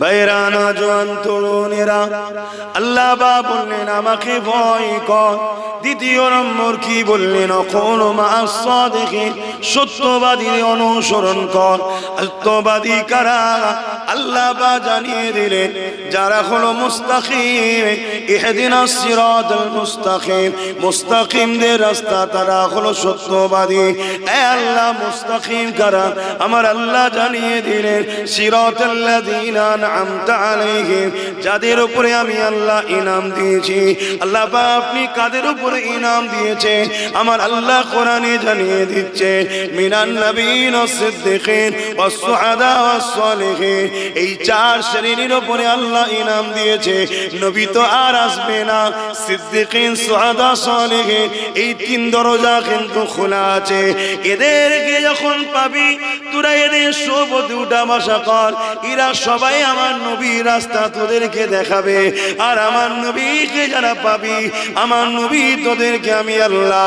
ভাইরা নওজোয়ান তরুণেরা, আল্লাহ বা বললেন আমাকে ভয় কর। দ্বিতীয় নম্বর কি বললেন? কুন মা'আস সাদিকিন, সত্যবাদীর অনুসরণ কর। সত্যবাদী কারা? আল্লাহ বা জানিয়ে দিলেন যারা হলো মুস্তাকিম, ইহদিনাস সিরাতাল মুস্তাকিম, মুস্তাকিমদের রাস্তা তারা হলো সত্যবাদী। এ আল্লাহ, মুস্তাকিম কারা? আমার আল্লাহ জানিয়ে দিলেন সিরাতাল্লাযীনা আন'আমতা আলাইহিম, যাদের উপরে আমি আল্লাহ ইনাম দিয়েছি। আল্লাহ বা আপনি কাদের উপরে ইনাম দিয়েছে? আমার আল্লাহ কোরআনে জানিয়ে দিচ্ছে মিনান নাবিয়িন ওয়াস সিদ্দিকিন ওয়াস শুহাদা ওয়াস সালিহিন। এই চার শ্রেণীর উপরে আল্লাহ ইনাম দিয়েছে। নবী তো আর আসবে না, সিদ্দিকিন, শুহাদা, সালিহিন, এই তিন দরজা কিন্তু খোলা আছে। এদেরকে যখন পাবি তোরা এদের সোবতে উঠা বসা কর। এরা সবাই আমার নবীর রাস্তা তোদেরকে দেখাবে। আর আমার নবীকে যারা পাবি, আমার নবী তোদেরকে আমি আল্লাহ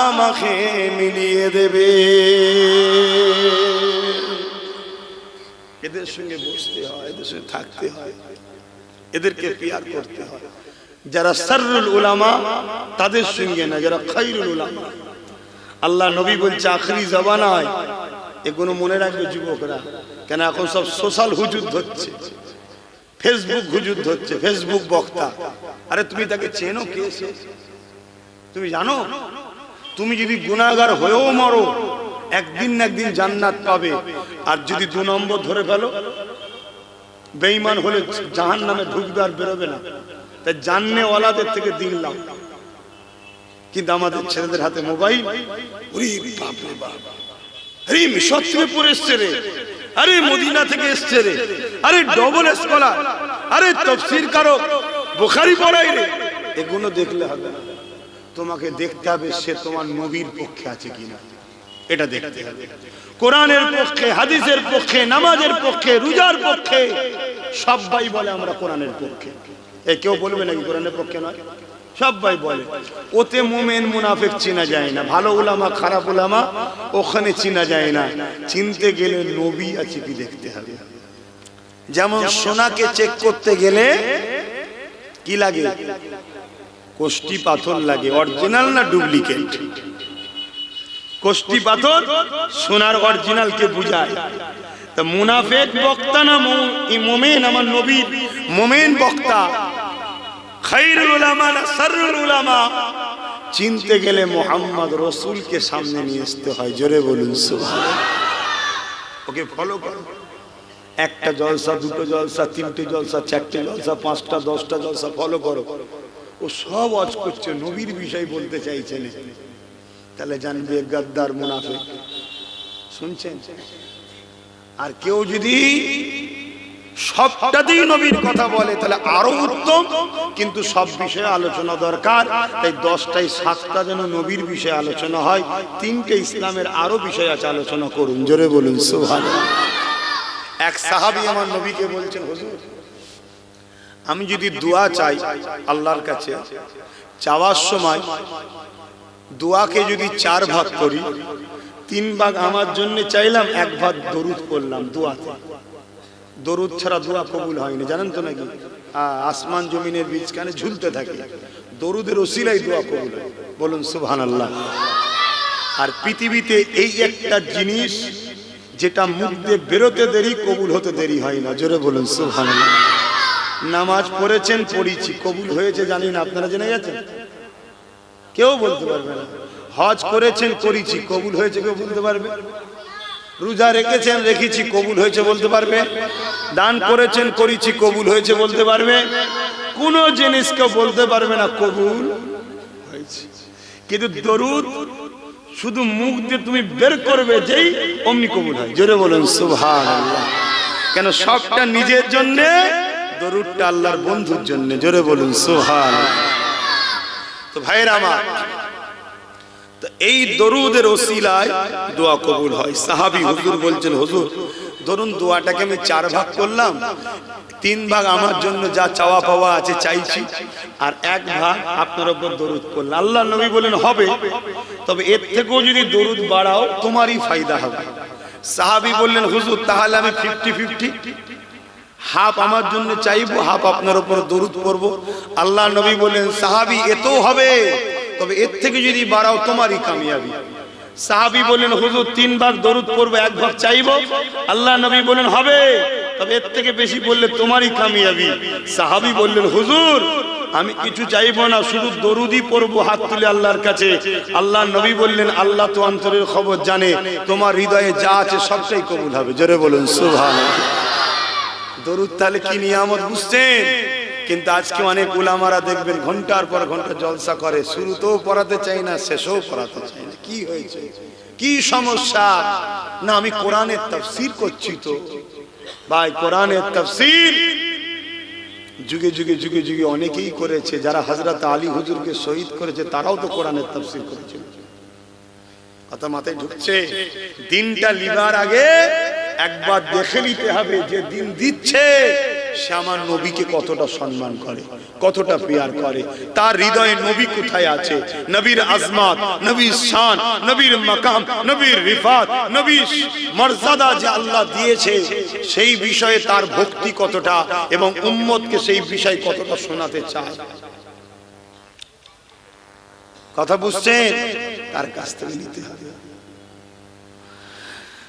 আমাকে মিলিয়ে দেবে। এদের সঙ্গে বসতে হয়, এদের সঙ্গে থাকতে হয়, এদেরকে পিয়ার করতে হয়। যারা সাররুল উলামা তাদের সঙ্গে না, যারা খায়রুল উলামা। আল্লাহ নবী বলছে আখরি জামানায়, এগুলো মনে রাখবে যুবকরা, কেন এখন সব সোশ্যাল হুজুর হচ্ছে, ফেসবুক হুজুর হচ্ছে, ফেসবুক বক্তা। আরে তুমি তাকে চেনো? কে সে? তুমি জানো? তুমি যদি গুনাহগার হয়েও মরো, একদিন না একদিন জান্নাত পাবে। আর যদি 2 নম্বর ধরে ফেলো, বেঈমান হলে জাহান্নামে ঢুকবে আর বেরোবে না। তাই জান্নেওয়ালাদের থেকে দিন লাও। কিন্তু আমাদের ছেলেদের হাতে মোবাইল। ওরে বাপ রে বাপ, আরে মিশর থেকে পড়ে এসছে রে, আরে মদিনা থেকে এসছে রে, আরে ডবল স্কলার, আরে তাফসীর কারক, বুখারী পড়াই রে। এগুলো দেখলে হবে না, তোমাকে দেখতে হবে সে তোমার নবীর পক্ষে আছে কিনা, এটা দেখতে হবে। কোরআনের পক্ষে, হাদিসের পক্ষে, নামাজের পক্ষে, রোজার পক্ষে, সবাই বলে আমরা কোরআনের পক্ষে। এ কেউ বলবে নাকি কোরআনের পক্ষে নয়? সবাই বলে। ওতে মুমিন মুনাফিক চেনা যায় না, ভালো উলামা খারাপ উলামা ওখানে চেনা যায় না। চিনতে গেলে নবী আছে কি দেখতে হবে। যেমন সোনাকে চেক করতে গেলে কি লাগে? কোষ্টি পাথর লাগে, অরিজিনাল না ডুপ্লিকেট। কোষ্টি পাথর সোনার অরিজিনালকে বুঝায়। তা মুনাফিক বক্তা না মুমিন? আমার নবীর মুমিন বক্তা। খায়রুল উলামা না সাররুল উলামা? চিনতে গেলে মুহাম্মদ রাসূলকে সামনে নিয়ে আসতে হয়। জোরে বলুন সুবহানাল্লাহ। ওকে ফলো করো। একটা জলসা, দুটো জলসা, তিনটে জলসা, চারটে জলসা, 5টা 10টা জলসা ফলো করো। ও সব ওয়াজ করছে, নবীর বিষয় বলতে চাইছেন। তাহলে জানবে গাদ্দার মুনাফিক। শুনছেন? আর কেউ যদি সবটাতেই নবীর কথা বলে তাহলে আরো উত্তম, কিন্তু সব বিষয়ে আলোচনা দরকার। তাই 10টায় 7টা যেন নবীর বিষয়ে আলোচনা হয়, 3টে ইসলামের আরো বিষয় আছে, আলোচনা করুন। জোরে বলুন সুবহানাল্লাহ। এক সাহাবী আমার নবীকে বলছেন, হুজুর আমি যদি দোয়া চাই আল্লাহর কাছে, চাওয়ার সময় দোয়াকে যদি 4 ভাগ করি, 3 ভাগ আমার জন্য চাইলাম, 1 ভাগ দরুদ পড়লাম দোয়াতে। দরুদ ছাড়া দোয়া কবুল হয় না, জানেন তো নাকি? আসমান জমিনের বীজখানে ঝুলতে থাকে, দরুদের ওসিলায় দোয়া কবুল হয়। বলুন সুবহানাল্লাহ। আর পৃথিবীতে এই একটা জিনিস যেটা মুখ দিয়ে বেরোতে দেরি, কবুল হতে দেরি হয় না। জোরে বলুন সুবহানাল্লাহ। নামাজ পড়েছেন, পড়িছি, কবুল হয়েছে জানি না, আপনারা জেনে গেছেন? কেউ বলতে পারবে না। হজ করেছেন, করেছি, কবুল হয়েছে কেউ বলতে পারবে? রোজা রেখেছেন, রেখেছি, কবুল হয়েছে বলতে পারবে? দান করেছেন, করেছি, কবুল হয়েছে বলতে পারবে? কোন জিনিস কেউ বলতে পারবে না কবুল হয়েছে। কিন্তু দরুদ শুধু মুখ দিয়ে তুমি বের করবে যেই, অমনি কবুল হয়। জোরে বলুন সুবহানাল্লাহ। কেন? সবটা নিজের জন্য, দরুদটা আল্লাহর বন্ধুর জন্য। জোরে বলুন সুবহানাল্লাহ। তো ভাইরা আমার, তো এই দরুদের ওসিলায় দোয়া কবুল হয়। সাহাবী হুজুর বলছেন, হুজুর ধরুন দোয়াটাকে আমি 4 ভাগ করলাম, 3 ভাগ আমার জন্য যা চাওয়া পাওয়া আছে চাইছি, আর 1 ভাগ আপনার উপর দরুদ করলাম। আল্লাহ নবী বলেন হবে, তবে এর থেকেও যদি দরুদ বাড়াও তোমারই ফায়দা হবে। সাহাবী বললেন, হুজুর তাহলে আমি 50-50 হাফ আমার জন্য চাইবো, হাফ আপনার উপর দরুদ পড়বো। আল্লাহ নবী বলেন, সাহাবী এতও হবে, তবে এর থেকে যদি বাড়াও তোমারই কামিয়াবি। সাহাবী বলেন, হুজুর 3 ভাগ দরুদ পড়বো, 1 ভাগ চাইবো। আল্লাহ নবী বলেন, হবে, তবে এর থেকে বেশি বললে তোমারই কামিয়াবি। সাহাবী বললেন, হুজুর আমি কিছু চাইবো না, শুধু দরুদই পড়বো হাত তুলে আল্লাহর কাছে। আল্লাহ নবী বললেন, আল্লাহ তো অন্তরের খবর জানে, তোমার হৃদয়ে যা আছে সবটাই কবুল হবে। জোরে বলুন সুবহানাল্লাহ। দরুদ তাহলে কি নিয়ামত বুঝছেন? কিন্তু আজকে অনেক উলামারা দেখবেন ঘন্টার পর ঘন্টা জলসা করে, শুরুতেও পড়াতে চাই না, শেষেও পড়াতে চাই না। কি হয়েছে, কি সমস্যা? না আমি কোরআনের তাফসীর করছি। তো ভাই কোরআনের তাফসীর যুগে যুগে যুগে যুগে অনেকেই করেছে। যারা হযরত আলী হুজুরকে শহীদ করেছে তারাও তো কোরআনের তাফসীর করেছে। কথা মাথায় ঢুকছে? দিনটা লিবার আগে একবার দেখে নিতে হবে যে দিন দিচ্ছে সে আমার নবীকে কতটা সম্মান করে, কতটা প্রিয়ার করে, তার হৃদয়ে নবী কোথায় আছে, নবীর আজমাত, নবীর শান, নবীর মাকাম, নবীর রিফাত, নবীর মর্যাদা যে আল্লাহ দিয়েছে সেই বিষয়ে তার ভক্তি কতটা, এবং উম্মতকে সেই বিষয় কতটা শোনাতে চায়। কথা বুঝছেন? তার কাছ থেকে নিতে হবে।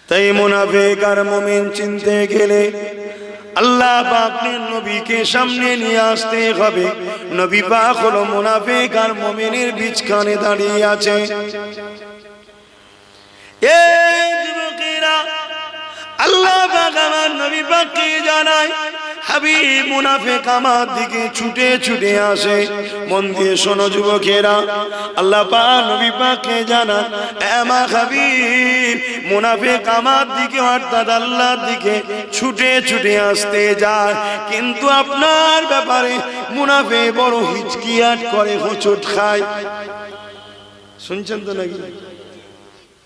তাই মুনাফিক আর মুমিন চিনতে গেলে আল্লাহ পাকের নবীকে সামনে নিয়ে আসতে হবে। নবী পাক হলো মুনাফিক আর মুমিনের বিচখানে দাঁড়িয়ে আছে। এই যুবকেরা, আল্লাহ পাক আমার নবী পাককে জানায়, হাবিব মুনাফিক আমার দিকে ছুটে ছুটে আসে। মন দিয়ে শোনো যুবকেরা, আল্লাহ পাক নবী পাককে জানান, আমার হাবিব মুনাফিক আমার দিকে অর্থাৎ আল্লাহর দিকে ছুটে ছুটে আসতে যায়, কিন্তু আপনার ব্যাপারে মুনাফিক বড় হিচকিয়াট করে, হোঁচট খায়। শুনছেন তো নাকি?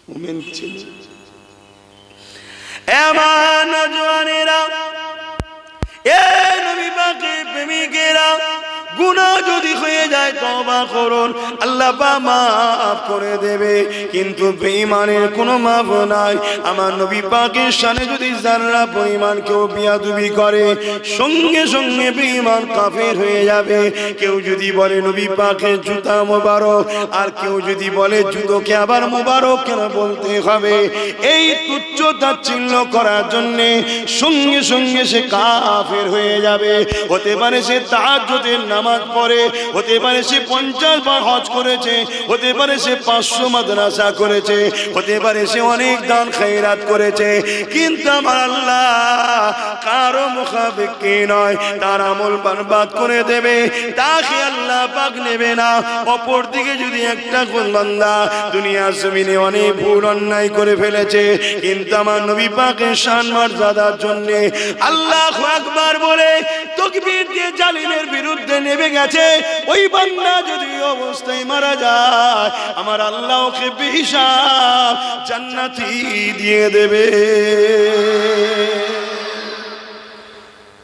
মুমিন ছিল এমন নওজওয়ানেরা, এ নবী পাকের প্রেমিকেরা, গুনাহ যদি হয়ে যায় তওবা করুন, আল্লাহ পাক মাফ করে দেবে। কিন্তু বেঈমানের কোনো মাফ নাই। আমার নবী পাকের শানে যদি যারা পরিমাণ কেউ বিয়াদবি করে, সঙ্গে সঙ্গে বেঈমান কাফের হয়ে যাবে। কেউ যদি বলে নবী পাকের জুতা মোবারক, আর কেউ যদি বলে জুতোকে আবার মোবারক কেন বলতে হবে, এই তুচ্ছ তাচ্ছিল্য করার জন্য সঙ্গে সঙ্গে সে কাফের হয়ে যাবে। হতে পারে সে তাহাজ্জুদের নামাজ পড়ে, হতে পারে সে 50 বার হজ করেছে, হতে পারে সে 500 মাদ্রাসা করেছে, হতে পারে সে অনেক দান খায়রাত করেছে, কিন্তু আমার আল্লাহ কারো মুখাপেক্ষী নয়, তার আমল বরবাদ করে দেবে, তাকে আল্লাহ পাক নেবে না। অপর দিকে যদি একটা কোন বান্দা দুনিয়ার জমিনে অনেক ভুল অন্যায় করে ফেলেছে, কিন্তু আমার নবী পাকের শান মর্যাদার জন্য আল্লাহু আকবার বলে তাকবীর দিয়ে জালিমের বিরুদ্ধে নেমে গেছে, ওই বান্দা যদি অবস্থায় মারা যায়, আমার আল্লাহ ওকে বেহিসাব জান্নাতি দিয়ে দেবে।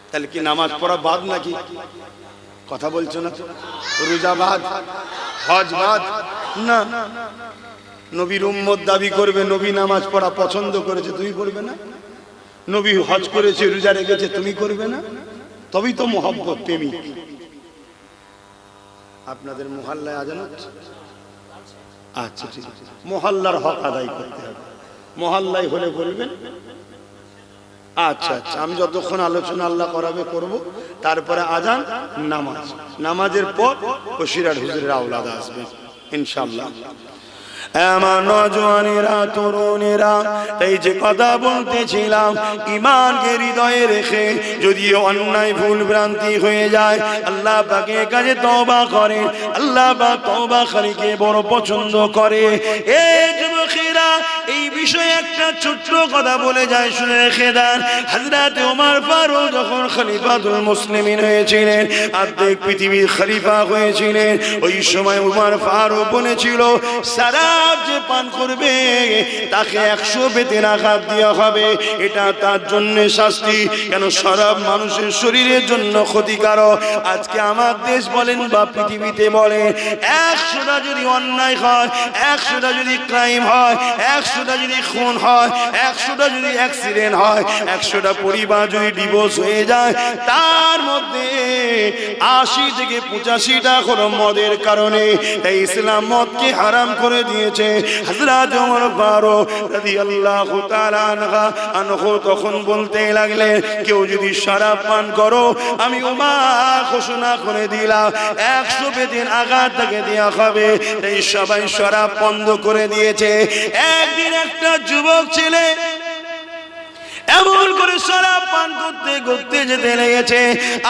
তাহলে কি নামাজ পড়া বাদ নাকি? কথা বলছো না? রোজা বাদ, হজ বাদ না। নবীর উম্মত দাবি করবে, নবী নামাজ পড়া পছন্দ করেছে, তুমি করবে না? নবী হজ করেছে, রোজা রেখেছে, তুমি করবে না? তবেই তো মোহাব্বত, প্রেমিক। আপনাদের মহল্লায় আজান হচ্ছে? আচ্ছা ঠিক আছে, মহল্লার হক আদায় করতে হবে। মহল্লায় হলে বলবেন। আচ্ছা আচ্ছা, আমি যতক্ষণ আলোচনা আল্লাহ করাবে করব, তারপরে আজান, নামাজ, নামাজের পর বশিরাট হুজুরের আওলাদ আসবে ইনশাআল্লাহ। আমার নওজওয়ানেরা, তরুণেরা, এই যে কথা বলতেছিলাম, ঈমানকে হৃদয়ে রেখে যদি অন্যায় ভুল ভ্রান্তি হয়ে যায়, আল্লাহ পাকের কাছে তওবা করে। আল্লাহ পাক তওবাকারীকে বড় পছন্দ করে। এই যুবকেরা, এই বিষয়ে একটা ছোট্ট কথা বলে যায়, শুনে রেখে দেন। হযরত ওমর ফারুক যখন খলিফাতুল মুসলিমিন হয়েছিলেন, অর্ধেক পৃথিবীর খলিফা হয়েছিলেন, ওই সময় ওমর ফারুক বলেছিল, সারা যে পান করবে তাকে 100 বেতের আঘাত দেওয়া হবে। এটা তার জন্য শাস্তি। কেন? শরাব মানুষের শরীরের জন্য ক্ষতিকারক। আজকে আমার দেশ বলেন বা পৃথিবীতে বলেন, 100টা যদি অন্যায় হয়, 100টা যদি ক্রাইম হয়, 100 100টা যদি খুন হয়, 100টা যদি অ্যাক্সিডেন্ট হয়, 100টা পরিবার যদি ডিভোর্স হয়ে যায়, তার মধ্যে 80 থেকে 85টা হলো মদের কারণে। তাই ইসলাম মদকে হারাম করে দিয়েছে। হযরত ওমর ফারুক রাদিয়াল্লাহু তাআলা আনহু তখন বলতে লাগলেন, কেউ যদি শরাব পান করো, আমি ওমর ঘোষণা করে দিলাম 100 বেদিন আঘাত তাকে দেওয়া হবে। তাই সবাই শরাব বন্ধ করে দিয়েছে। একদিন একটা যুবক ছেলে এমন করে শরাব পান করতে করতে যেতে লেগেছে,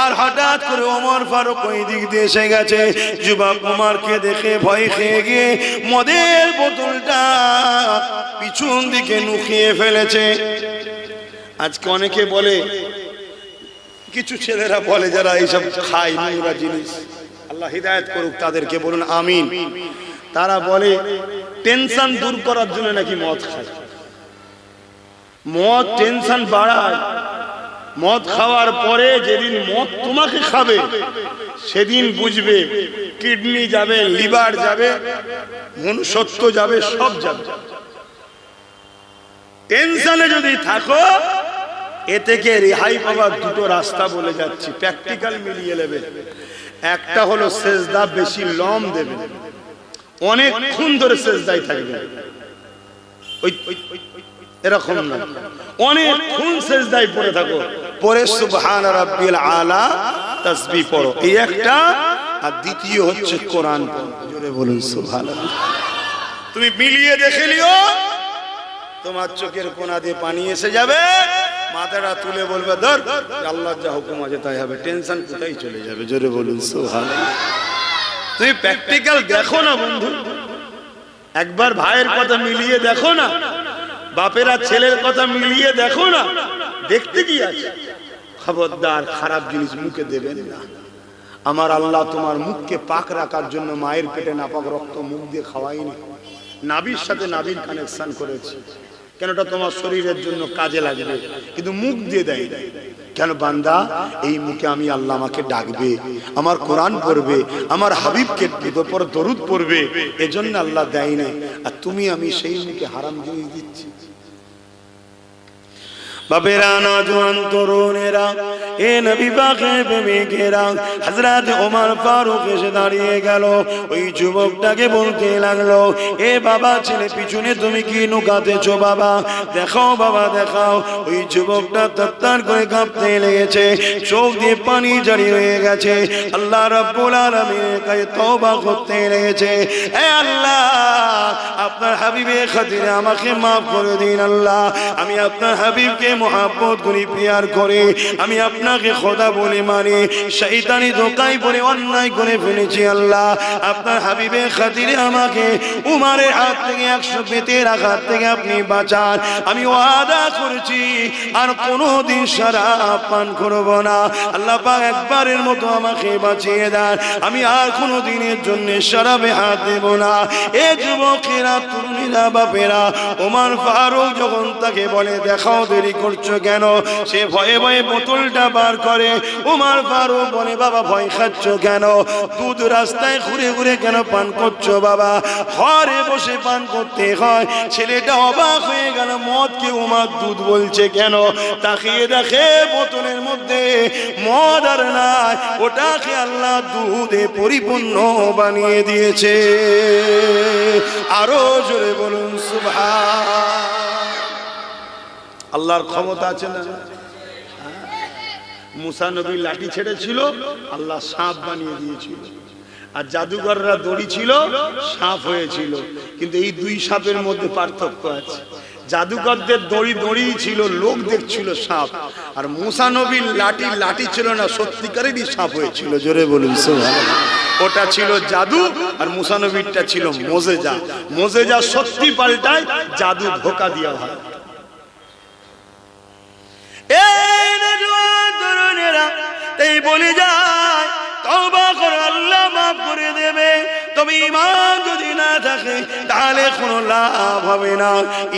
আর হঠাৎ করে ওমর ফারুক ওই দিক দিয়ে এসে গেছে। যুবক ওমরকে দেখে ভয় খেয়ে গিয়ে মদের বোতলটা পিছন দিকে নুকিয়ে ফেলেছে। আজকে অনেকে বলে, কিছু ছেলেরা বলে যারা এইসব খায় নোংরা জিনিস, আল্লাহ হিদায়াত করুক তাদেরকে, বলুন আমিন। তারা বলে টেনশন দূর করার জন্য নাকি মদ খায়। মদ টেনশন বাড়ায়। মদ খাওয়ার পরে যেদিন মদ তোমাকে খাবে সেদিন বুঝবে কিডনি যাবে, লিভার যাবে, মনুষ্যত্ব যাবে, সব যাবে। টেনশনে যদি থাকো, এ থেকে রেহাই পাওয়ার দুটো রাস্তা বলে যাচ্ছি, প্র্যাকটিক্যাল মিলিয়ে নেবে। একটা হলো সেজদা বেশি লম দেবে, অনেকক্ষণ ধরে সেজদায় থাকবে। ওই এরকম না, অনেকক্ষণ সেজদায় পড়ে থাকো, পরে সুবহান রাব্বিল আলা তাসবিহ পড়ো, এই একটা। আর দ্বিতীয় হচ্ছে কোরআন পড়ো। জোরে বলুন সুবহানাল্লাহ। তুমি মিলিয়ে দেখে নিও, তোমার চোখের কোনা দিয়ে পানি এসে যাবে, মাথাটা তুলে বলবে ধর আল্লাহর যা হুকুম আছে তাই হবে, টেনশন কোথায় চলে যাবে। জোরে বলুন সুবহানাল্লাহ। তুমি প্র্যাকটিক্যাল দেখো না বন্ধু, একবার ভাইয়ের কথা মিলিয়ে দেখো না, বাপেরা ছেলের কথা মিলিয়ে দেখো না, দেখতে কি আছে। খবরদার খারাপ জিনিস মুখে দেবেন না। আমার আল্লাহ তোমার মুখকে পাক রাখার জন্য মায়ের পেটে নাপাক রক্ত মুখ দিয়ে খাওয়াইনি, নাভির সাথে নাভির কানেকশন করেছি। কেন? এটা তোমার শরীরের জন্য কাজে লাগবে, কিন্তু মুখ দিয়ে দেয়। কেন? বান্দা, এই মুখে আমি আল্লাহ আমাকে ডাকবে, আমার কোরআন পড়বে, আমার হাবিবকে পর দরুদ পড়বে, এজন্য আল্লাহ দেয় নাই। আর তুমি আমি সেই মুখে হারাম জিনিস দিচ্ছি। বাপেরা, নওজোয়ান তরুণেরা, এ নবী পাকের প্রেমিকেরা, হযরত ওমর ফারুক এসে দাঁড়িয়ে গেল। ওই যুবকটাকে বলতে লাগলো, এ বাবা, ছেলে পিছনে তুমি কি নুকাতেছো বাবা? দেখাও বাবা, দেখাও। ওই যুবকটা তত্তার করে কাঁপতে লেগেছে, চোখ দিয়ে পানি জারি হয়ে গেছে। আল্লাহ রাব্বুল আলামিনের কাছে তওবা করতে লেগেছে, হে আল্লাহ, আপনার হাবিবের খাতিরে আমাকে মাফ করে দিন আল্লাহ। আমি আপনার হাবিবকে মোহাব্বত করি, প্রিয়ার করে, আমি আপনাকে খোদা বলে মানি, শয়তানি ধোঁকায় পড়ে অন্যায় করে ফেলেছি আল্লাহ। আপনার হাবিবের খাতিরে আমাকে উমারের হাত থেকে 100 বেতের আঘাত থেকে আপনি বাঁচান। আমি ওয়াদা করেছি আর কোনোদিন শরাব পান করব না। আল্লাহ পাক একবারের মতো আমাকে বাঁচিয়ে দেন, আমি আর কোনোদিনের জন্য শরাবে হাত দেব না। এ যুবকেরা, তরুণীরা, বাপেরা, ওমর ফারুক যখন তাকে বলে দেখাও, দেরি করছো কেন? সে ভয়ে ভয়ে বোতলটা বার করে। ওমর ফারুক বলে, বাবা ভয় খাচ্ছ কেন? দুধ রাস্তায় ঘুরে ঘুরে কেন পান করছো বাবা? ঘরে বসে পান করতে হয়। ছেলেটা অবাক হয়ে গেল, মদকে ওমর দুধ বলছে কেন? তাকিয়ে দেখে বোতলের মধ্যে মদ আর নাই, ওটাকে আল্লাহ দুধে পরিপূর্ণ বানিয়ে দিয়েছে। আরো জোরে বলুন সুবহান। আল্লাহর ক্ষমতা আছে না? মুসা নবী লাঠি ছেড়েছিল, আল্লাহ সাপ বানিয়ে দিয়েছিল। আর জাদুঘররা দড়ি ছিল, সাপ হয়েছিল। কিন্তু এই দুই সাপের মধ্যে পার্থক্য আছে। জাদুঘরদের দড়ি দড়ি ছিল, লোক দেখছিল সাপ। আর মুসা নবীর লাঠি লাঠি ছিল না, সত্যিকারেরই সাপ হয়েছিল। জোরে বলুন সুবহানাল্লাহ। ওটা ছিল জাদু, আর মুসা নবীরটা ছিল মোজেজা। মোজেজা সত্যি পাল্টায়, জাদু ধোঁকা দেওয়া হয়। তাই বলে যায়, তওবা করো, আল্লাহ মাফ করে দেবে। তবে ঈমান যদি না থাকে তাহলে কোনো লাভ হবে না।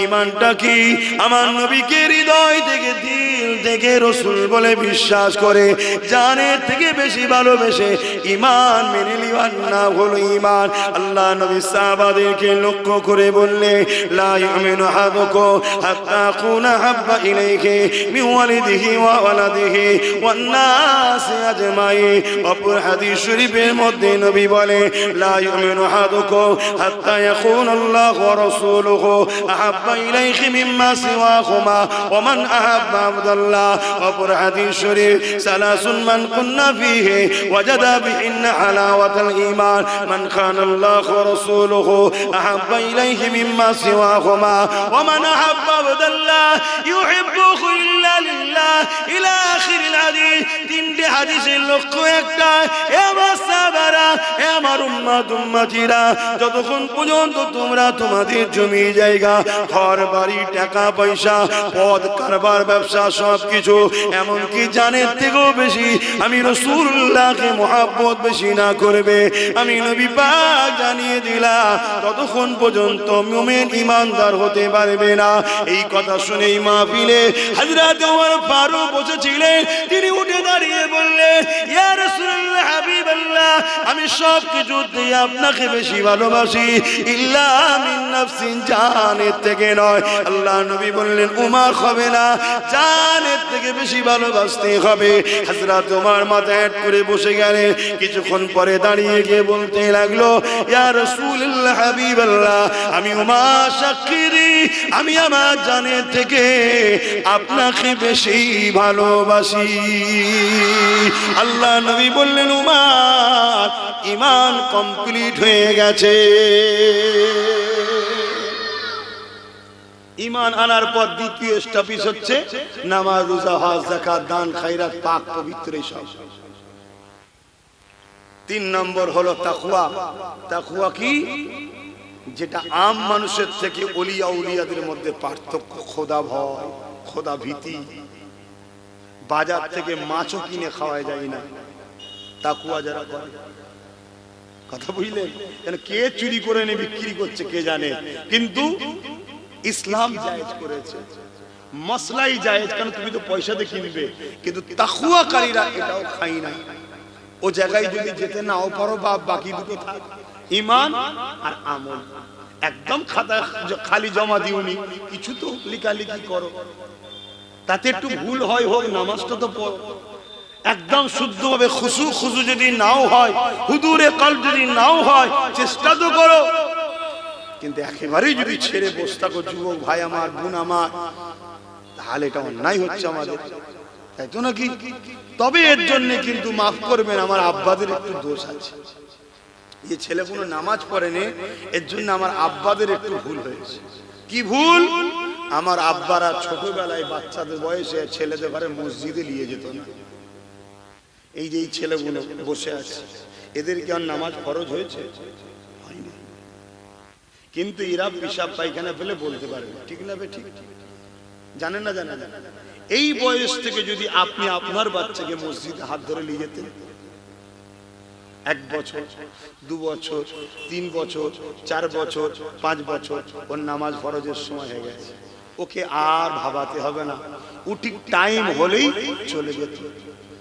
ঈমানটা কি? আমার নবীকে হৃদয় থেকে দিল থেকে রাসূল বলে বিশ্বাস করে জানের থেকে বেশি ভালোবেসে ঈমান মেনে নেওয়ার নাম হলো ঈমান। আল্লাহ নবী সাহাবাদেরকে লক্ষ্য করে বললে লা ইউমিনু আহাদুকুম হাত্তা আকুনা হাব্বা ইলাইহি মিন ওয়ালিদিহি ওয়া ওয়ালাদিহি ওয়ান নাসি আজমাইন। অপর হাদিস শরীফের মধ্যে নবী বলে লা ইউমিনু আহাদুকুম হাত্তা ইয়াকুনা আল্লাহু ওয়া রাসূলুহু আহাব্বা ইলাইহি মিম্মা সিওয়াহুমা ওয়া মান আহাব্বা আবদাল্লাহ। অপর হাদিস শরীফ সালাসুন মান কুন্না ফীহি ওয়াজাদা বিহিন্না হালাওয়াতাল ঈমান মান খানা আল্লাহু ওয়া রাসূলুহু আহাব্বা ইলাইহি মিম্মা সিওয়াহুমা ওয়া মান আহাব্বা আবদাল্লাহ ইউহিব্বুহু ইল্লা লিল্লাহ ইলা আখিরিল হাদিস। তিনটি হাদিসের লক্ষ্য একটা, এ আমার সাহাবারা, এ আমার উম্মত উম্মতিরা, যতক্ষণ পর্যন্ত তোমরা তোমাদের জমি জায়গা ঘর বাড়ি টাকা পয়সা পদ কারবার ব্যবসা সবকিছু এমনকি জানের থেকেও বেশি আমি রাসূলুল্লাহকে মহব্বত বেশি না করবে, আমি নবী পাক জানিয়ে দিলাম ততক্ষণ পর্যন্ত মুমিন ঈমানদার হতে পারবে না। এই কথা শুনে মাহফিলে হযরত ওমর ফারুক বসেছিলেন, তিনি উঠে দাঁড়িয়ে বললেন ইয়া রাসূলুল্লাহ হাবিবাল্লাহ, আমি সব কিছু দিয়ে আপনাকে বেশি ভালোবাসি ইল্লা মিন নাফসিন, জানের থেকে নয়। আল্লাহ নবী বললেন উমর হবে না, জানের থেকে বেশি ভালোবাসতে হবে। হযরত ওমর মাথা হেঁট করে বসে গেলেন, কিছুক্ষণ পরে দাঁড়িয়ে গিয়ে বলতে লাগলো ইয়া রাসূলুল্লাহ হাবিবাল্লাহ, আমি উমর সাক্ষী দিই আমি আমার জানের থেকে আপনাকে বেশি ভালোবাসি। আল্লাহ নবী বললেন উমর ঈমান কমপ্লিট হয়ে গেছে। ঈমান আনার পর দ্বিতীয় স্টপিস হচ্ছে নামাজ রোজা হজ যাকাত দান খায়রাত পাক পবিত্র সব। 3 নম্বর হলো তাকওয়া। তাকওয়া কি? যেটা আম মানুষের থেকে ওলিয়া উলিয়াদের মধ্যে পার্থক্য, খোদা ভয়, খোদা ভীতি। বাজার থেকে মাছও কিনে খাওয়া যায় না, তাকওয়া যারা করে। কথা বুঝলেন? কে চুরি করে এনে বিক্রি করছে কে জানে, কিন্তু ইসলাম জায়েজ করেছে, মসলাই জায়েজ, কারণ তুমি তো পয়সাতে কিনবে। কিন্তু তাকওয়াকারীরা এটাও খায় না। ও জায়গায় যদি যেতে নাও পারো বা বাকি দুটো থাক, ঈমান আর আমল। একদম খাতা খালি জমা দিওনি, কিছু তো লেখালেখি করো, তাতে একটু ভুল হয় হোক, নামাজটা তো পড়ো। একদম শুদ্ধভাবে খুশু যদি নাও হয়, হুজুরে কলব যদি নাও হয়, চেষ্টা তো করো। কিন্তু একেবারেই যদি ছেড়ে বসে থাকো যুবক ভাই আমার, বোন আমার, তাহলে এটা অন্যায় হচ্ছে আমাদের, তাই তো নাকি? তবে এর জন্য কিন্তু মাফ করবেন, আমার আব্বাদের একটু দোষ আছে। এই ছেলে কোনো নামাজ পড়েনি, এর জন্য আমার আব্বাদের একটু ভুল হয়েছে। কি ভুল? আমার আব্বারা ছোটবেলায় বাচ্চাদের বয়সে ছেলেদের ঘরে মসজিদে নিয়ে যেত না। এই যে এই ছেলেগুলো বসে আছে, এদের কি আর নামাজ ফরজ হয়েছে? হয়নি। কিন্তু এরা পেশাব পায়খানা ফেলে বলতে পারবে, ঠিক না বে ঠিক? জানেন না? জানেন না? এই বয়স থেকে যদি আপনি আপনার বাচ্চাকে মসজিদে হাত ধরে নিয়ে যেতেন, 1 বছর 2 বছর 3 বছর 4 বছর 5 বছর, ওর নামাজ ফরজের সময় হয়ে গেছে, ওকে আর ভাবাতে হবে না, ও ঠিক টাইম হলেই চলে যেত।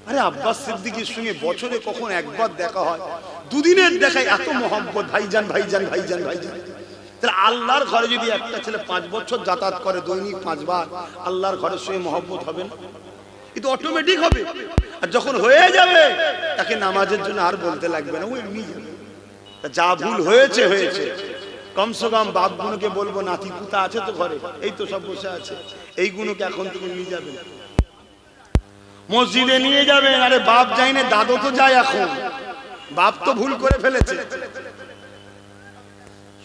আরে আব্বাস সিদ্দিকীর সঙ্গে বছরে কখন একবার দেখা হয়, 2 দিনের দেখায় এত মহব্বত, ভাইজান ভাইজান ভাইজান ভাইজান। তাহলে আল্লাহর ঘরে যদি একটা ছেলে 5 বছর যাতায়াত করে দৈনিক 5 বার, আল্লাহর ঘরের সঙ্গে মহব্বত হবে না? কিন্তু অটোমেটিক হবে। আর যখন হয়ে যাবে তাকে নামাজের জন্য আর বলতে লাগবে না, ও এমনি যাবে। যা ভুল হয়েছে হয়েছে, কমসে কম বাপ গুলোকে বলবো, নাতি পুতা আছে তো ঘরে, এই তো সব বসে আছে, এই গুলোকে এখন তুমি নিয়ে যাবেন, মসজিদে নিয়ে যাবেন। আরে বাপ যায় না, দাদু তো যায়। এখন বাপ তো ভুল করে ফেলেছে,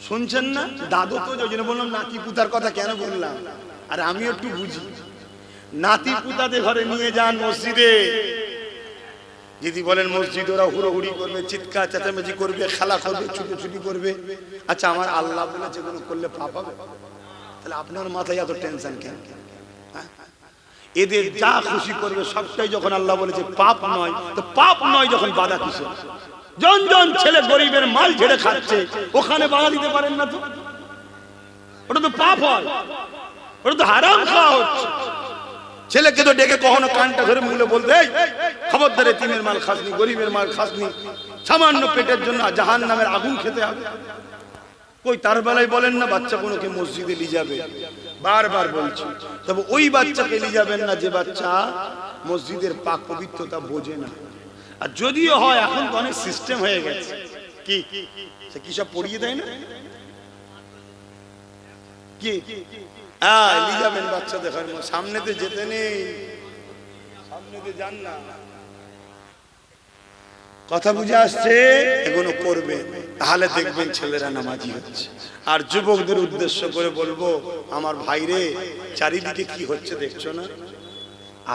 শুনছেন না? দাদু তো, ওই জন্য বললাম নাতি পুতার কথা কেন বললাম, আর আমি একটু বুঝি। নাতি পুতাদের ঘরে নিয়ে যান মসজিদে, যদি বলেন মসজিদ, ওরা হুড়োহুড়ি করবে, চিৎকার চেঁচামেচি করবে, খেলা করবে, ছুটোছুটি করবে। আচ্ছা, আমার আল্লাহ বলেছে যেগুলো করলে পাপ হবে, তাহলে আপনার মাথায় এত টেনশন কেন? এদের যা খুশি করবে সবটাই যখন আল্লাহ বলেছে পাপ নয়, তো পাপ নয় যখন বাধা কিসের? জন জন ছেলে গরিবের মাল ঝেড়ে খাচ্ছে, ওখানে বাধা দিতে পারেন না? তো ওটা তো পাপ হয়, ওটা তো হারাম খাওয়া হচ্ছে। ছেলেকে তো ডেকে কখনো কানটা ধরে মুলে বলতে, এই খবরদার এতিমের মাল খাসনি, গরিবের মাল খাসনি, সামান্য পেটের জন্য জাহান্নামের আগুন খেতে হবে। কই তার বেলায় বলেন না বাচ্চাগুলোকে মসজিদে নিয়ে যাবে, বারবার বলছি। তবে ওই বাচ্চাকে নিয়ে যাবেন না যে বাচ্চা মসজিদের পাক পবিত্রতা বোঝে না। আর যদিও হয়, এখন তো অনেক সিস্টেম হয়ে গেছে, কি কি সব পড়িয়ে দেয় না, কি নিয়ে যাবেন বাচ্চা দেখার, সামনেতে যেতে নেই, সামনেতে যান না। কথা বুঝে আসছে? এগুলো করবে, তাহলে দেখবেন ছেলেরা নামাজি হচ্ছে। আর যুবকদের উদ্দেশ্য করে বলবো, আমার ভাইরে, চারিদিকে কি হচ্ছে দেখছো না?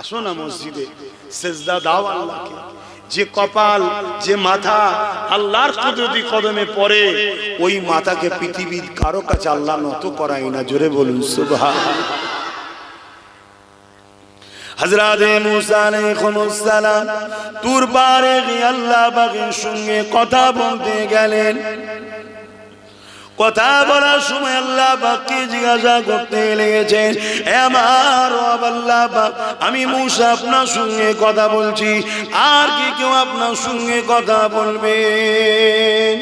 আসো না মসজিদে, সেজদা দাও আল্লাহকে। যে কপাল, যে মাথা আল্লাহর কুদরতি কদমে পড়ে, ওই মাথাকে পৃথিবীর কারো কাছে আল্লাহ নত করায় না। জোরে বলুন সুবহানাল্লাহ। হযরত মুসা আলাইহিস সালাম তুর পারে গিয়ে আল্লাহ পাকের সঙ্গে কথা বলতে গেলেন। কথা বলার সময় আল্লাহ পাককে জিজ্ঞাসা করতে লেগেছেন, আমার আল্লাহ পাক, আমি মুসা আপনার সঙ্গে কথা বলছি, আর কি কেউ আপনার সঙ্গে কথা বলবেন?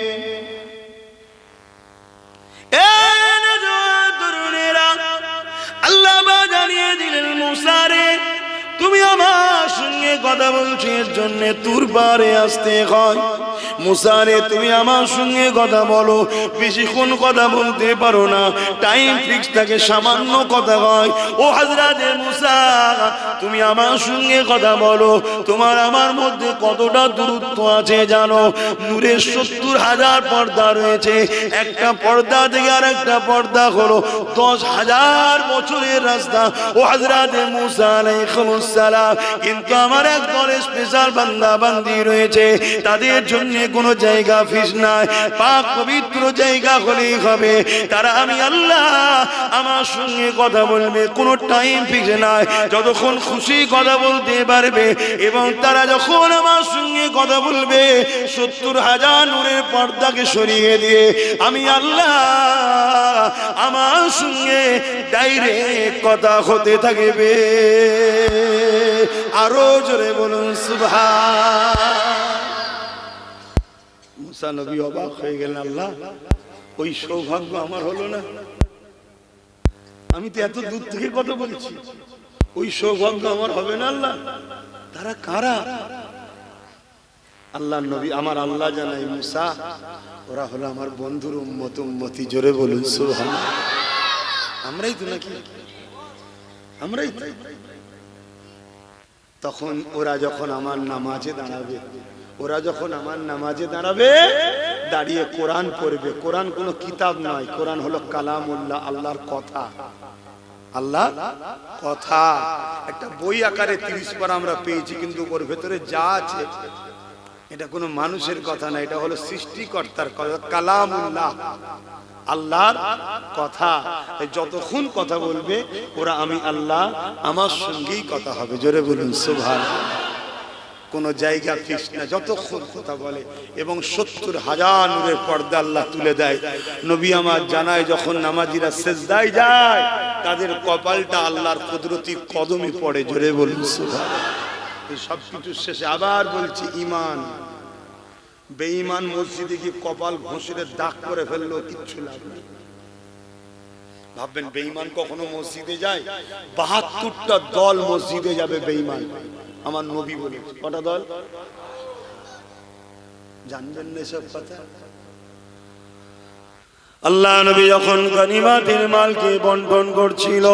আল্লাহ পাক জানিয়ে দিলেন, মুসা রে, তুমি আমার সঙ্গে কথা বলছো, এর জন্য তুর পারে আসতে হয়। মুসা রে, তুমি আমার সঙ্গে কথা বলো, বেশিক্ষণ কথা বলতে পারো না, টাইম ফিক্স থাকে, সামান্য কথা হয়। ও হযরতে মুসা, তুমি আমার সঙ্গে কথা বলো, তোমার আমার মধ্যে কতটা দূরত্ব আছে জানো? নূরের 70,000 পর্দা রয়েছে, একটা পর্দা থেকে আর একটা পর্দা হলো 10,000 বছরের রাস্তা। ও হযরতে মুসা আলাইহিস সালাম, কিন্তু আমার একদল স্পেশাল বান্দা বান্দি রয়েছে, তাদের জন্য কোনো জায়গা ফিস নাই, পাক পবিত্র জায়গা হলেই হবে। তারা আমি আল্লাহ আমার সঙ্গে কথা বলবে, কোনো টাইম ফিক্স নাই, যতক্ষণ খুশি কথা বলতে পারবে। এবং তারা যখন আমার সঙ্গে কথা বলবে, 70,000 নূরের পর্দাকে সরিয়ে দিয়ে আমি আল্লাহ আমার সঙ্গে ডাইরেক্ট কথা হতে থাকবে। আরো জোরে বলুন সুবহান। মুসা নবী অবাক হয়ে গেলেন, আল্লাহ, ওই সৌভাগ্য আমার হলো না? আমি তো এত দূর থেকে কথা বলছি, ওই সৌভাগ্য আমার হবে না আল্লাহ? তারা কারা? আল্লাহ নবী, আমার আল্লাহ জানাই, মুসা, ওরা হলো আমার বন্ধুর উম্মত, উম্মতি। জোরে বলুন সুবহানাল্লাহ। আমরাই তো নাকি? আমরাই তো। তখন ওরা যখন আমার নামাজে দাঁড়াবে, ওরা যখন আমার নামাজে দাঁড়াবে, দাঁড়িয়ে কোরআন পড়বে। কোরআন কোনো কিতাব নয়, কোরআন হলো কালামুল্লাহ, আল্লাহর কথা। আল্লাহ কথা একটা বই আকারে 30 পারা আমরা পেয়েছি, কিন্তু ওর ভেতরে যা আছে এটা কোনো মানুষের কথা না, এটা হলো সৃষ্টিকর্তার কথা, কালামুল্লাহ, আল্লাহর কথা। যতক্ষণ কথা বলবে ওরা আমি আল্লাহ, আমার সঙ্গেই কথা হবে। জোরে বলুন সুবহানাল্লাহ। কোনো জায়গা ফিক্স না, যতক্ষণ কথা বলে। এবং 70,000 নূরের পর্দা আল্লাহ তুলে দেয়। নবী আমার জানায়, যখন নামাজিরা সেজদায় যায়, তাদের কপালটা আল্লাহর কুদরতি কদমে পড়ে। জোরে বলুন সুবহানাল্লাহ। এই সব কিছুর শেষে আবার বলছি, ঈমান। বেঈমান মসজিদে গিয়ে কপাল ঘষে দাগ করে ফেললো, কিচ্ছু লাভ নেই। ভাববেন বেঈমান কখনো মসজিদে যায়? 72টা দল মসজিদে যাবে বেঈমান। আমার নবী বলে, কটা দল জানবেন না সব কথা? আল্লাহ নবী যখন গনিমতের মালকে বন্টন করছিল,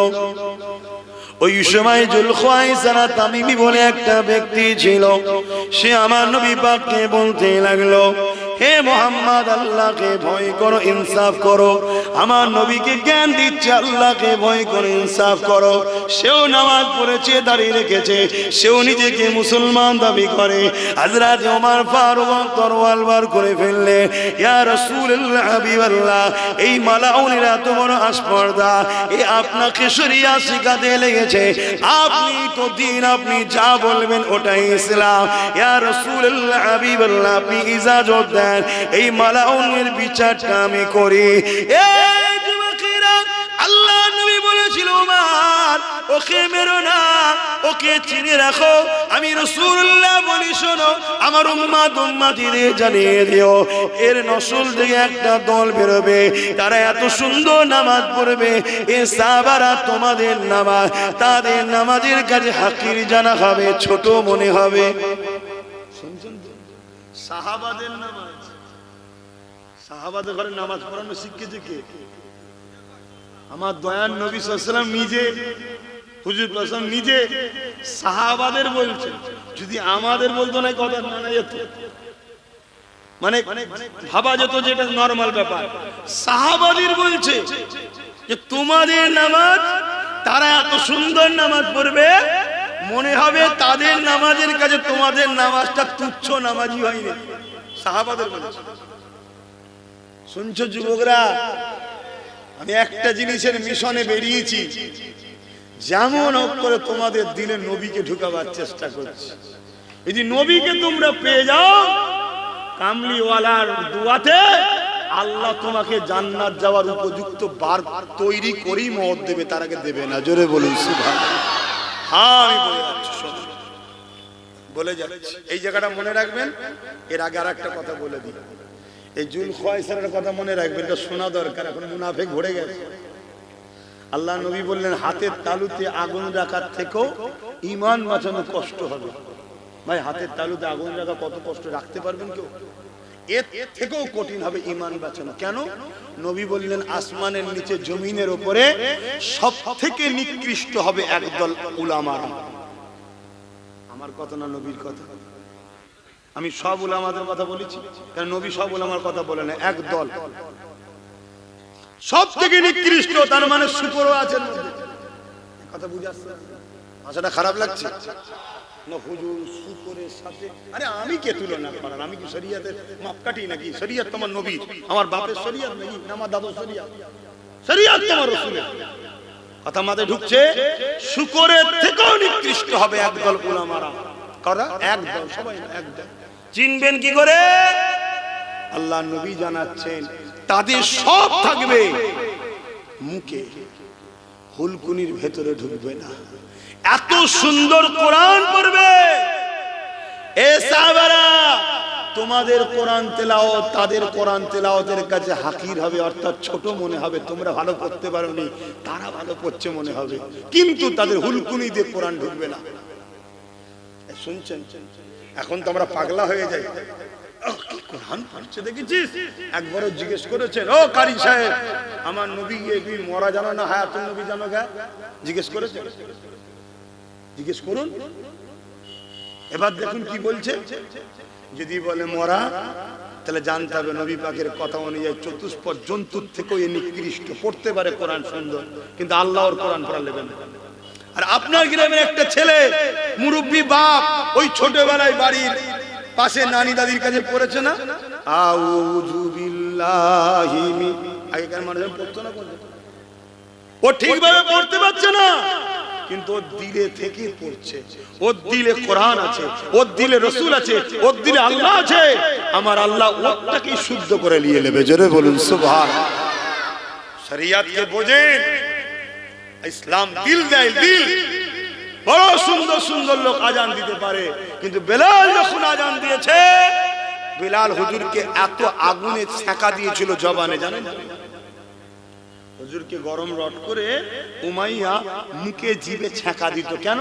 ওই সময় জুলখায়সারা তামিমি বলে একটা ব্যক্তি ছিল। সে আমার নবী পাককে বলতে লাগলো, হে মোহাম্মদ আল্লাহকে ভয় করো, ইনসাফ করো। আমার নবীকে জ্ঞান দিচ্ছে আল্লাহকে ভয় করো, ইনসাফ করো। সেও নামাজ পড়েছে, দাঁড়িয়ে রেখেছে, সেও নিজেকে মুসলমান দাবি করে। হযরত ওমর ফারুক তরোয়াল বার করে ফেললে, ইয়া রাসূলুল্লাহ হাবিবাল্লাহ, এই মালাউনিরা তো বড় আসপর্দা, এ আপনাকে শরিয়া শিখাতে লেগেছে, আপনি তো দিন, আপনি যা বলবেন ওটাই ইসলাম। ইয়া রাসূলুল্লাহ হাবিবাল্লাহ, আপনি ইজাজত দেন এই মালাউনের বিচারটা আমি করি। এই যুবকেরা, আল্লাহ নবী বলেছিল ওমর, ওকে মেরো না, ওকে চিনে রাখো। আমি রাসূলুল্লাহ বলি শোনো, আমার উম্মতিদের জানিয়ে দিও, এর নসল থেকে একটা দল বেরোবে, তারা এত সুন্দর নামাজ পড়বে, এ সাহাবারা তোমাদের নামাজ, তাদের নামাজের কাছে হাকির জানা হবে, ছোট মনে হবে। শুনছেন তো? সাহাবাদের নামাজ, সাহাবাদের ঘরে নামাজ পড়ানো শিখেছে কে? আমার দয়ার নবী সাল্লাল্লাহু আলাইহি ওয়াসাল্লাম নিজে, হুজুর প্রসম নিজে সাহাবাদের বলছে। যদি আমাদের বলতো না, কথা মানা যেত, মানে ভাবা যেত যে এটা নরমাল ব্যাপার। সাহাবাদের বলছে যে তোমাদের নামাজ, তারা এত সুন্দর নামাজ পড়বে, মনে হবে তাদের নামাজের কাছে তোমাদের নামাজটা তুচ্ছ নামাজই হয়নি। সাহাবাদের বলছে। শুনছো যুবকরা, আমি একটা জিনিসের মিশনে বেরিয়েছি, যেমন হোক করে তোমাদের দিলে নবীকে ঢুকাবার চেষ্টা করছি। এই যে নবীকে তোমরা পেয়ে যাও, কামলিওয়ালার দুয়াতে আল্লাহ তোমাকে জান্নাত যাওয়ার উপযুক্ত বার তৈরি করেই মত দেবে, তার আগে দেবে না। জোরে বলুন সুবহানাল্লাহ। হ্যাঁ, আমি বলে যাচ্ছি, শোনো, বলে যাচ্ছি, এই জায়গাটা মনে রাখবেন। এর আগে আর একটা কথা বলে দিই, এই জুল খোয়াইসারের কথা মনে রাখবেন, এটা শোনা দরকার, এখন মুনাফিক ভরে গেছে। আল্লাহ নবী বললেন, হাতের তালুতে আগুন রাখার থেকেও ঈমান বাঁচানো কষ্ট হবে। ভাই, হাতের তালুতে আগুন রাখা কত কষ্ট, রাখতে পারবেন কেউ? এর থেকেও কঠিন হবে ঈমান বাঁচানো। কেন? নবী বললেন, আসমানের নিচে জমিনের উপরে সব থেকে নিকৃষ্ট হবে একদল উলামারা। আমার কথা না নবীর কথা? আমি সব উলামাদের কথা বলেছি, কারণ নবী সব উলামার কথা বলে না, একদল সব থেকে নিকৃষ্ট, তার মানে শুকরও আছেন। কথা বুঝে আসছে? ভাষাটা খারাপ লাগছে না? হুজুর শুকরের সাথে, আরে আমি কে তুলনা করার? আমি কি শরীয়তের মাপকাঠি নাকি? শরীয়ত তোমার নবী, আমার বাপের শরীয়ত নাকি? না আমার দাদুর শরীয়ত? শরীয়ত তোমার রাসূলের। কথা মাথায় ঢুকছে? শুকরের থেকেও নিকৃষ্ট হবে একদল উলামারা। কারা? একদল, সবাই না, একদল। চিনবেন কি করে? আল্লাহ নবী জানাচ্ছেন, তাদের সব থাকবে মুখে, হুলকুনির ভেতরে ঢুকবে না। এত সুন্দর কোরআন পড়বে এ সাহাবারা, তোমাদের কোরআন তেলাওয়াত তাদের কোরআন তেলাওয়াতের কাছে হাকির হবে, অর্থাৎ ছোট মনে হবে। তোমরা ভালো পড়তে পারোনি, তারা ভালো পড়ছে মনে হবে, কিন্তু তাদের হুলকুনি দিয়ে কোরআন ঢুকবে না। শুনছেন? এখন তো আমরা পাগলা হয়ে যাই, কোরআন পড়ছে দেখেছিস? একবারও জিজ্ঞেস করেছেন, ও কারি সাহেব, আমার নবী কি মরা জানো না হায়াতুন নবী জানো? গা জিজ্ঞেস করেছেন? জিজ্ঞেস করুন। এবার দেখুন কি বলছে। যদি বলে মরা, তাহলে জানতে হবে নবী পাকের কথা অনুযায়ী চতুষ্পদ জন্তুর থেকেও এ নিকৃষ্ট। পড়তে পারে কোরআন সুন্দর, কিন্তু আল্লাহর কোরআন পড়া নেবেন না। আর আপনার গ্রামের একটা ছেলে মুরব্বী বাপ, ওই ছোটবেলায় বাড়ির পাশে নানি দাদির কাছে পড়েছে না, আউযু বিল্লাহি মিন, আগেকার মানুষ পড়তো না, ও ঠিকভাবে পড়তে পারছে না, কিন্তু ওর দিলে থেকে পড়ছে। ওর দিলে কোরআন আছে, ওর দিলে রাসূল আছে, ওর দিলে আল্লাহ আছে। আমার আল্লাহ ওটাকে শুদ্ধ করে নিয়ে নেবে। জোরে বলুন সুবহানাল্লাহ। শরীয়তকে বোঝেন, ইসলাম দিল দেয়, দিল। বড় সুন্দর সুন্দর লোক আজান দিতে পারে, কিন্তু বেলাল যখন আজান দিয়েছে, বেলাল হুজুরকে এত আগুনে ছ্যাঁকা দিয়েছিল জবানে, জানেন? হুজুরকে গরম রড করে উমাইয়া মুখে জিভে ছ্যাঁকা দিত। কেন?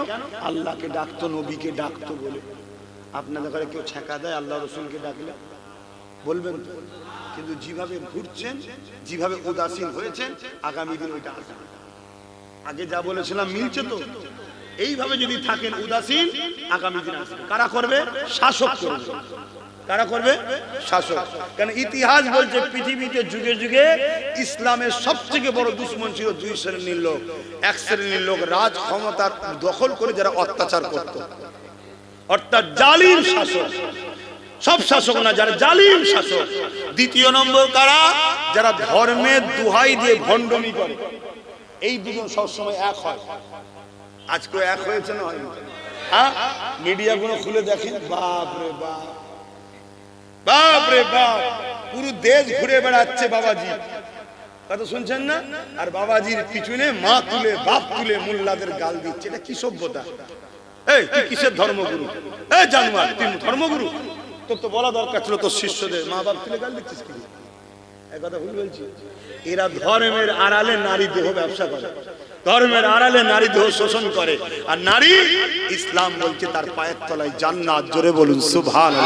আল্লাহকে ডাকতো, নবীকে ডাকতো বলে। আপনাদের ঘরে কেউ ছ্যাঁকা দেয় আল্লাহ রসুলকে ডাকলে? বলবেন তো? কিন্তু যেভাবে ঘুরছেন, যেভাবে উদাসীন হয়েছেন, আগামী দিন ওইটা আসবে। আগে যা বলেছিলাম মিলছে তো? এইভাবে যদি থাকেন উদাসীন, আগামী দিন আসবে। কারা করবে? শাসক করবে। কারা করবে? শাসক। কারণ ইতিহাস বলছে পৃথিবীতে যুগে যুগে ইসলামের সবথেকে বড় দুশ্মন ছিল দুই শ্রেণীর লোক। এক শ্রেণীর লোক রাজ ক্ষমতার দখল করে যারা অত্যাচার করত, অর্থাৎ জালিম শাসক। সব শাসক না, যারা জালিম শাসক। দ্বিতীয় নম্বর কারা? যারা ধর্মের দোহাই দিয়ে ভণ্ডামি করে। এই দুজন সবসময় এক হয়। আজকে এক হয়েছে না হয়নি? হ্যাঁ, মিডিয়া গুলো খুলে দেখেন, বাপ রে বাপ, বাপ রে বাপ, পুরো দেশ ঘুরে বেড়াচ্ছে বাবাজি, কথা শুনছেন না? আর বাবাজির পিছনে মা তুলে বাপ তুলে মোল্লাদের গাল দিচ্ছে। এটা কি সভ্যতা? এই তুই কিসের ধর্মগুরু? এই জানোয়ার, তুই ধর্মগুরু? তোর তো বলা দরকার ছিল তোর শিষ্যদের মা বাপ তুলে গাল দিচ্ছিস কি? এক কথা ভুল বলছি। এরা ধর্মের আড়ালে নারী দেহ ব্যবসা করে, ধর্মের আড়ালে নারী দেহ শোষণ করে। আর নারী, ইসলাম বলছে তার পায়ের তলায় জান্নাত। জোরে বলুন সুবহানাল্লাহ।